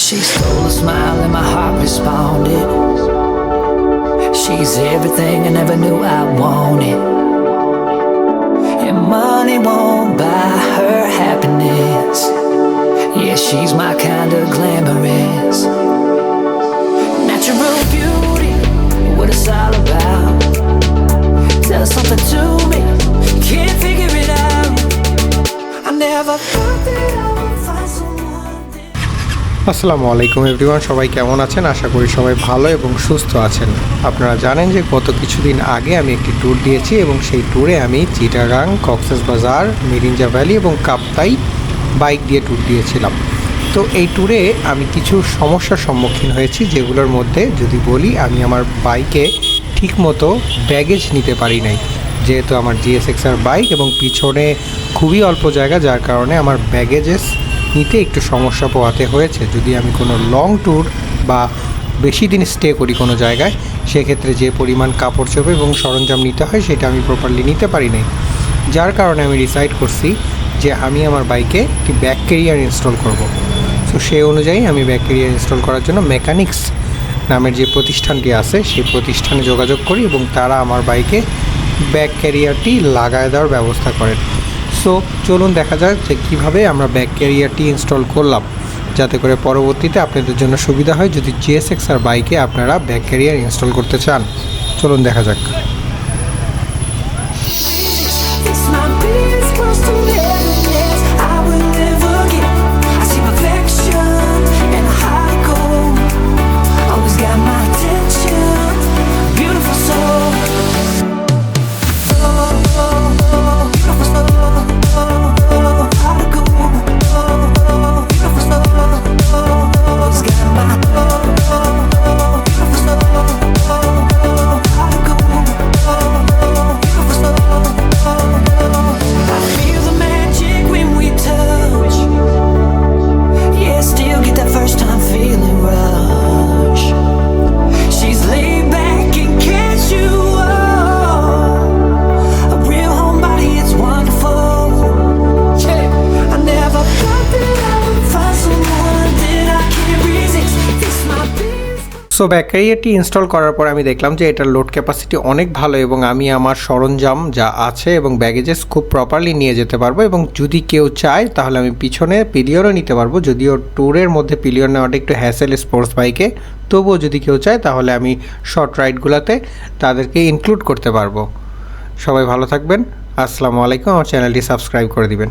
She stole a smile and my heart responded. She's everything I never knew I wanted. And money won't buy her happiness. Yeah, she's my kind of glamorous. Natural beauty, what it's all about. Tell something to me, can't figure it out. I never thought that I would find someone that... আসসালামু আলাইকুম everyone, সবাই কেমন আছেন? আশা করি সবাই ভালো এবং সুস্থ আছেন। আপনারা জানেন যে গত কিছুদিন আগে আমি একটি ট্যুর দিয়েছি এবং সেই ট্যুরে আমি চিটাগাং, কক্সবাজার, মিরিঞ্জা ভ্যালি এবং কাপ্তাই বাইক দিয়ে ট্যুর দিয়েছিলাম। তো এই ট্যুরে আমি কিছু সমস্যার সম্মুখীন হয়েছি, যেগুলোর মধ্যে যদি বলি, আমি আমার বাইকে ঠিকমতো ব্যাগেজ নিতে পারি নাই, যেহেতু আমার GSX R বাইক এবং পিছনে খুবই অল্প জায়গা, যার কারণে আমার ব্যাগেজেস নিতে একটু সমস্যা পোহাতে হয়েছে। যদি আমি কোনো লং ট্যুর বা বেশি দিন স্টে করি কোনো জায়গায়, সেক্ষেত্রে যে পরিমাণ কাপড় চোপড় এবং সরঞ্জাম নিতে হয় সেটা আমি প্রপারলি নিতে পারি নাই, যার কারণে আমি ডিসাইড করছি যে আমি আমার বাইকে একটি ব্যাক ক্যারিয়ার ইনস্টল করব। সো সেই অনুযায়ী আমি ব্যাক ক্যারিয়ার ইনস্টল করার জন্য মেকানিক্স নামের যে প্রতিষ্ঠানটি আছে সেই প্রতিষ্ঠানে যোগাযোগ করি এবং তারা আমার বাইকে ব্যাক ক্যারিয়ারটি লাগায় দেওয়ার ব্যবস্থা করেন। সো চলুন দেখা যাক যে কীভাবে আমরা ব্যাক ক্যারিয়ারটি ইনস্টল করলাম, যাতে করে পরবর্তীতে আপনাদের জন্য সুবিধা হয় যদি GSX R বাইকে আপনারা ব্যাক ক্যারিয়ার ইনস্টল করতে চান। চলুন দেখা যাক। This might be as close to heaven as I will ever get. I see perfection and a heart of gold. Always got my attention, beautiful soul. Beautiful soul, heart of gold. Beautiful soul, always got my beautiful soul, heart of gold. Beautiful soul. I feel the magic when we touch. Yeah, still get that first time feeling rush. She's laid back and catch you up. A real homebody, it's wonderful. Yeah, I never thought that I would find someone that I can't resist. This might be. So back ক্যারিয়ারটি install করার পর আমি দেখলাম যে এটার load capacity অনেক ভালো এবং আমি আমার সরঞ্জাম যা আছে এবং ব্যাগেজেস খুব প্রপারলি নিয়ে যেতে পারবো। এবং যদি কেউ চায় তাহলে আমি পিছনে পিলিয়নও নিতে পারবো, যদিও ট্যুরের মধ্যে পিলিয়ন নেওয়াটা একটু হ্যাসেল স্পোর্টস বাইকে, তবুও যদি কেউ চায় তাহলে আমি শর্ট রাইডগুলোতে তাদেরকে ইনক্লুড করতে পারবো। সবাই ভালো থাকবেন। আসসালামু আলাইকুম। আমার চ্যানেলটি সাবস্ক্রাইব করে দিবেন।